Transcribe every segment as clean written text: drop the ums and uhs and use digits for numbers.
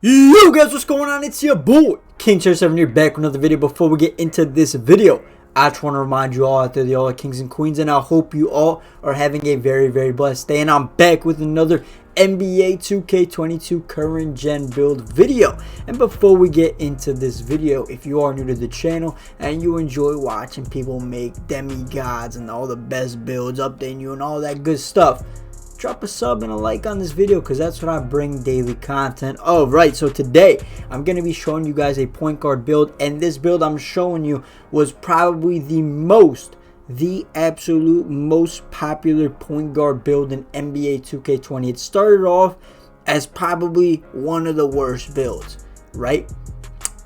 Yo guys, what's going on? It's your boy King7 here, back with another video. Before we get into this video, I just want to remind you all out there, the all kings and queens, and I hope you all are having a very blessed day. And I'm back with another NBA 2K22 current gen build video. And before we get into this video, if you are new to the channel and you enjoy watching people make demigods and all the best builds, updating you and all that good stuff, drop a sub and a like on this video, because that's what I bring daily content. Alright, so today I'm going to be showing you guys a point guard build, and this build I'm showing you was probably the absolute most popular point guard build in NBA 2K20. It started off as probably one of the worst builds, right?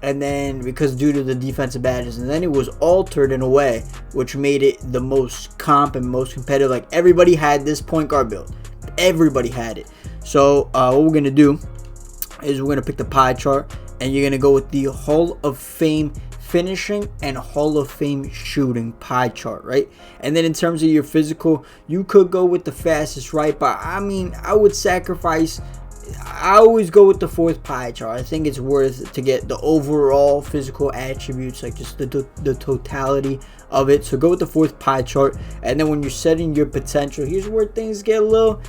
And then because due to the defensive badges, and then it was altered in a way which made it the most comp and most competitive. Like, everybody had this point guard build, everybody had it. So what we're gonna do is we're gonna pick the pie chart, and you're gonna go with the Hall of Fame finishing and Hall of Fame shooting pie chart, right? And then in terms of your physical, you could go with the fastest, right? But I mean, I would sacrifice, I always go with the fourth pie chart. I think it's worth to get the overall physical attributes, like just the totality of it. So go with the fourth pie chart. And then when you're setting your potential, here's where things get a little,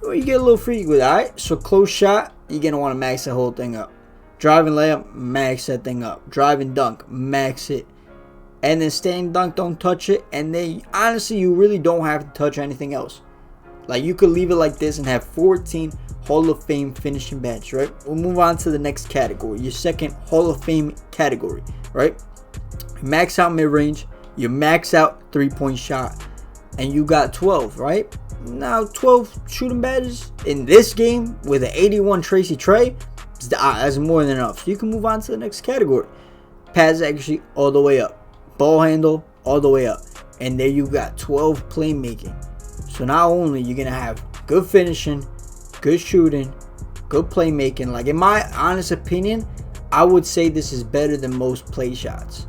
you get a little freaky with it. Alright, so close shot, you're gonna want to max that whole thing up. Driving layup, max that thing up. Driving dunk, max it. And then standing dunk, don't touch it. And then honestly, you really don't have to touch anything else. Like, you could leave it like this and have 14 Hall of Fame finishing badges, right? We'll move on to the next category, your second Hall of Fame category, right? Max out mid-range, you max out three-point shot, and you got 12, right? Now 12 shooting badges in this game with an 81 Tracy Trey, that's more than enough. So you can move on to the next category. Pass accuracy all the way up, ball handle all the way up, and there you got 12 playmaking. So not only you're gonna have good finishing, good shooting, good playmaking. Like, in my honest opinion, I would say this is better than most play shots,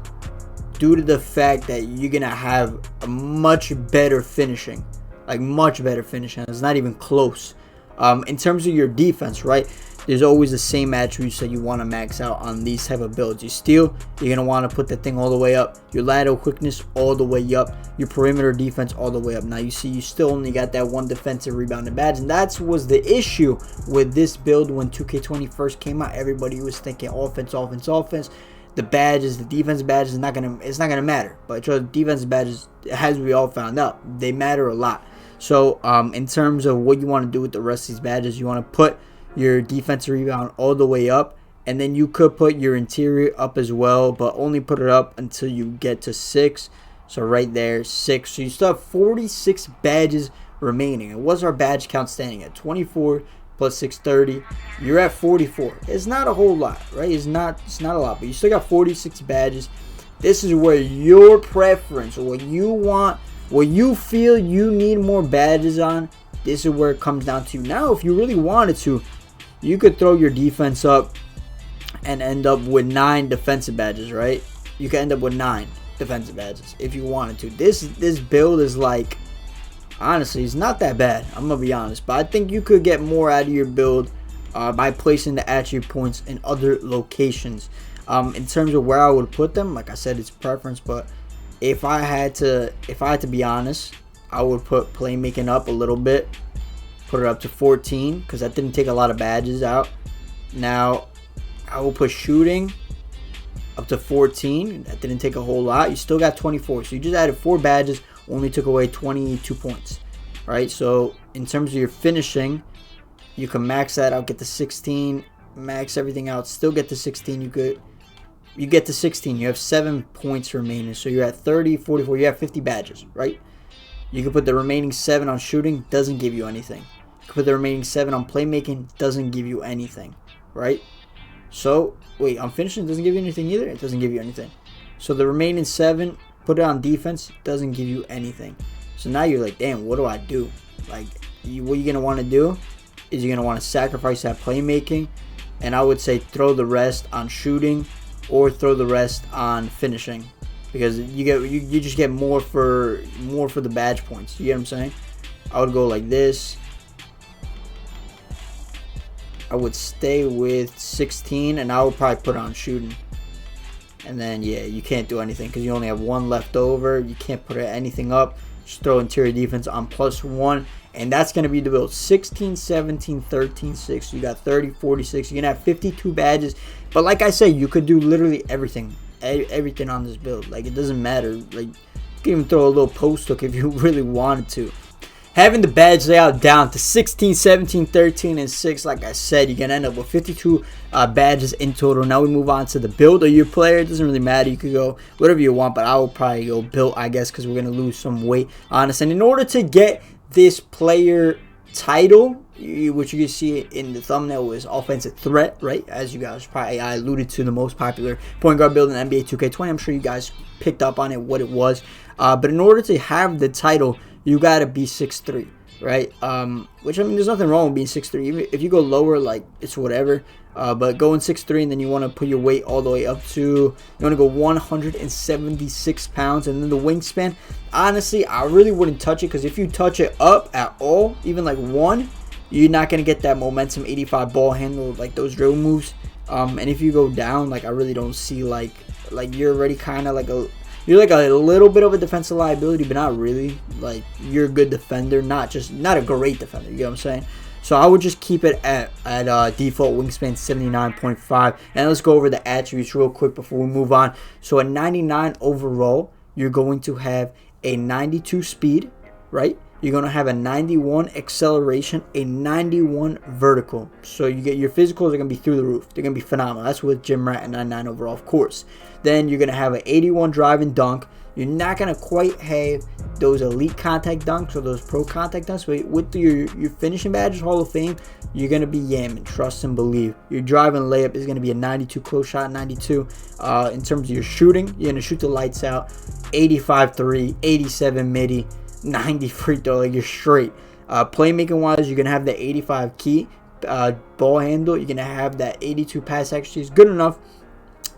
due to the fact that you're gonna have a much better finishing, like much better finishing. It's not even close. In terms of your defense, right, there's always the same attributes that you want to max out on these type of builds. You steal, you're gonna want to put that thing all the way up. Your lateral quickness all the way up. Your perimeter defense all the way up. Now you see, you still only got that one defensive rebounding badge, and that was the issue with this build when 2K20 first came out. Everybody was thinking offense. The badges, the defense badges, it's not gonna matter. But the defense badges, as we all found out, they matter a lot. So in terms of what you want to do with the rest of these badges, you want to put your defensive rebound all the way up, and then you could put your interior up as well, but only put it up until you get to 6. So right there, 6. So you still have 46 badges remaining. And what's our badge count standing at? 24 plus 630. You're at 44. It's not a whole lot, right? It's not a lot, but you still got 46 badges. This is where your preference, or what you want, what you feel you need more badges on, this is where it comes down to. Now, if you really wanted to, you could throw your defense up and end up with 9 defensive badges, right? You could end up with 9 defensive badges if you wanted to. This build is, like, honestly, it's not that bad. I'm gonna be honest, but I think you could get more out of your build by placing the attribute points in other locations. In terms of where I would put them, like I said, it's preference. But if I had to be honest, I would put playmaking up a little bit. Put it up to 14, because that didn't take a lot of badges out. Now I will put shooting up to 14. That didn't take a whole lot. You still got 24, so you just added 4 badges, only took away 22 points, right? So in terms of your finishing, you can max that out, get to 16, max everything out, still get to 16. You get to 16, you have 7 points remaining, so you're at 30, 44, you have 50 badges, right? You can put the remaining 7 on shooting, doesn't give you anything. You can put the remaining 7 on playmaking, doesn't give you anything, right? So, wait, on finishing, doesn't give you anything either? It doesn't give you anything. So the remaining 7, put it on defense, doesn't give you anything. So now you're like, damn, what do I do? Like, what you're going to want to do is you're going to want to sacrifice that playmaking, and I would say throw the rest on shooting or throw the rest on finishing, because you just get more for the badge points. You get what I'm saying? I would go like this. I would stay with 16, and I would probably put on shooting. And then, yeah, you can't do anything because you only have one left over. You can't put anything up. Just throw interior defense on +1. And that's going to be the build. 16, 17, 13, 6. You got 30, 46. You're going to have 52 badges. But like I said, you could do literally everything. Everything on this build. Like, it doesn't matter. Like, you can even throw a little post hook if you really wanted to. Having the badge layout down to 16, 17, 13, and 6, like I said, you're going to end up with 52 badges in total. Now we move on to the build of your player. It doesn't really matter. You could go whatever you want, but I will probably go build, I guess, because we're going to lose some weight on us. And in order to get this player title, which you can see in the thumbnail, is offensive threat, right? As you guys probably, I alluded to, the most popular point guard build in NBA 2K20. I'm sure you guys picked up on it, what it was. But in order to have the title, you gotta be 6'3", right? Which, I mean, there's nothing wrong with being 6'3". Even if you go lower, like, it's whatever. But going 6'3", and then you want to put your weight all the way up to, you want to go 176 pounds, and then the wingspan. Honestly, I really wouldn't touch it, because if you touch it up at all, even like 1, you're not gonna get that momentum 85 ball handle, like those drill moves. And if you go down, like, I really don't see like you're already kind of like you're like a little bit of a defensive liability, but not really. Like, you're a good defender, not a great defender. You know what I'm saying? So I would just keep it at default wingspan 79.5. And let's go over the attributes real quick before we move on. So at 99 overall, you're going to have a 92 speed, right? You're going to have a 91 acceleration, a 91 vertical. So you get your physicals are going to be through the roof. They're going to be phenomenal. That's with Jim Rat and 99 overall, of course. Then you're going to have an 81 drive and dunk. You're not going to quite have those elite contact dunks or those pro contact dunks, but with your finishing badges, Hall of Fame, you're going to be yamming. Trust and believe. Your drive and layup is going to be a 92 close shot, 92. In terms of your shooting, you're going to shoot the lights out. 85 3, 87 midi, 90 free throw. Like, you're straight. Playmaking wise, you're going to have the 85 key ball handle. You're going to have that 82 pass accuracy. Is good enough.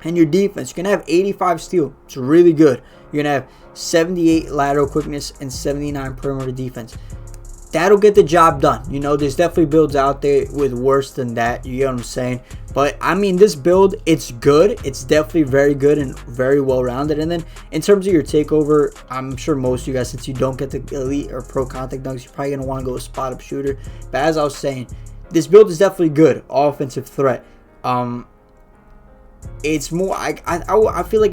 And your defense, you're going to have 85 steal. It's really good. You're going to have 78 lateral quickness and 79 perimeter defense. That'll get the job done. You know, there's definitely builds out there with worse than that. You get what I'm saying? But, I mean, this build, it's good. It's definitely very good and very well-rounded. And then, in terms of your takeover, I'm sure most of you guys, since you don't get the elite or pro contact dunks, you're probably going to want to go a spot-up shooter. But as I was saying, this build is definitely good. Offensive threat. It's more, I feel like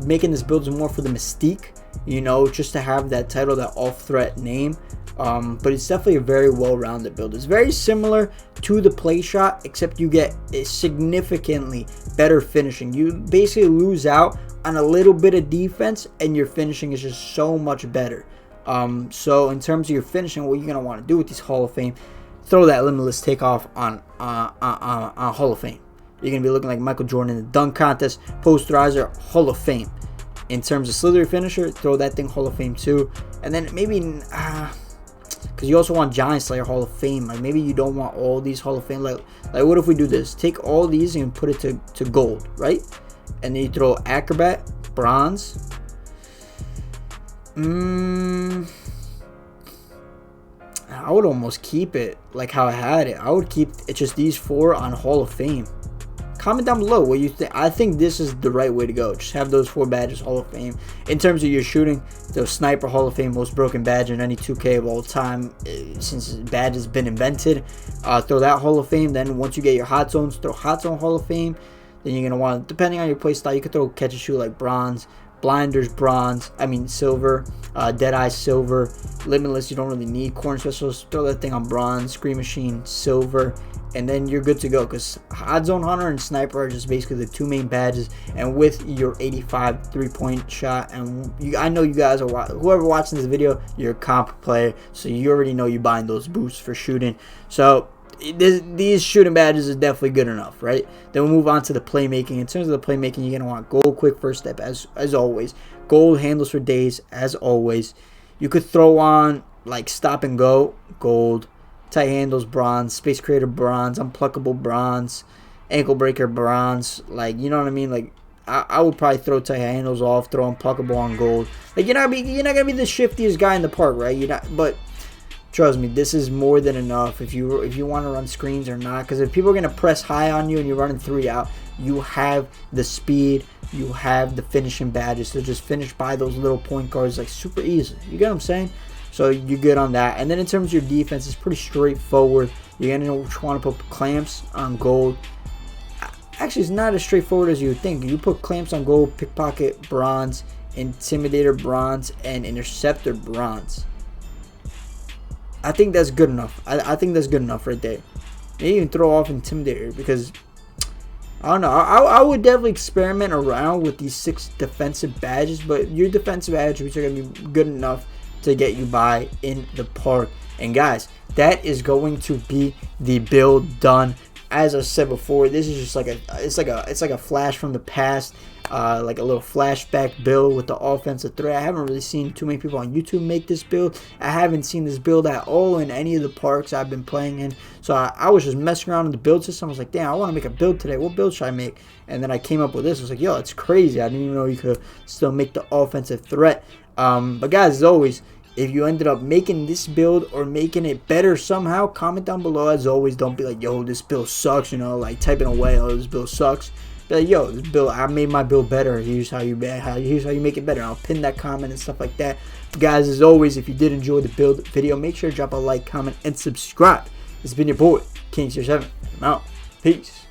making this build is more for the mystique, you know, just to have that title, that off-threat name. But it's definitely a very well-rounded build. It's very similar to the play shot, except you get a significantly better finishing. You basically lose out on a little bit of defense, and your finishing is just so much better. So in terms of your finishing, what you're going to want to do with these Hall of Fame, throw that limitless takeoff on Hall of Fame. You're going to be looking like Michael Jordan in the dunk contest. Posterizer, Hall of Fame. In terms of slithery finisher, throw that thing Hall of Fame too. And then maybe, because you also want Giant Slayer Hall of Fame. Like, maybe you don't want all these Hall of Fame. Like what if we do this? Take all these and put it to gold, right? And then you throw Acrobat, Bronze. I would almost keep it like how I had it. I would keep it just these 4 on Hall of Fame. Comment down below what you think. I think this is the right way to go. Just have those 4 badges, Hall of Fame. In terms of your shooting, the Sniper Hall of Fame, most broken badge in any 2K of all time since badge has been invented. Throw that Hall of Fame. Then once you get your hot zones, throw hot zone Hall of Fame. Then you're going to want, depending on your play style, you could throw catch and shoot like bronze. Blinders, bronze. Silver. Deadeye, silver. Limitless, you don't really need. Corner specials, throw that thing on bronze. Screen machine, silver. And then you're good to go, because Hot Zone Hunter and Sniper are just basically the 2 main badges. And with your 85 3-point shot, and I know you guys are, whoever watching this video, you're a comp player, so you already know you're buying those boosts for shooting. So these shooting badges is definitely good enough, right? Then we'll move on to the playmaking. In terms of the playmaking, you're going to want gold quick first step, as always. Gold handles for days, as always. You could throw on like stop and go, gold. Tight handles, bronze. Space creator, bronze. Unpluckable, bronze. Ankle breaker, bronze. Like, you know what I mean? Like, I would probably throw tight handles off, throw unpluckable on gold. Like, you're not gonna be the shiftiest guy in the park, right? You're not, but trust me, this is more than enough if you want to run screens or not. Because if people are gonna press high on you and you're running 3 out, you have the speed, you have the finishing badges to just finish by those little point guards like super easy. You get what I'm saying? So you're good on that. And then in terms of your defense, it's pretty straightforward. You're gonna want to put clamps on gold. Actually, it's not as straightforward as you would think. You put clamps on gold, pickpocket bronze, intimidator bronze, and interceptor bronze. I think that's good enough. I think that's good enough right there. Maybe even throw off intimidator, because I don't know. I would definitely experiment around with these 6 defensive badges, but your defensive attributes are gonna be good enough to get you by in the park. And guys, that is going to be the build done. As I said before, this is just like it's like a flash from the past, like a little flashback build with the offensive threat. I haven't really seen too many people on YouTube make this build. I haven't seen this build at all in any of the parks I've been playing in. So I was just messing around in the build system. I was like, damn, I want to make a build today. What build should I make? And then I came up with this. I was like, yo, it's crazy. I didn't even know you could still make the offensive threat. But guys, as always, if you ended up making this build or making it better somehow, comment down below. As always, don't be like, yo, this build sucks, you know, like typing away, oh, this build sucks. Be like, yo, this build, I made my build better. Here's how you make it better. I'll pin that comment and stuff like that. But guys, as always, if you did enjoy the build video, make sure to drop a like, comment, and subscribe. This has been your boy, King 7. I'm out. Peace.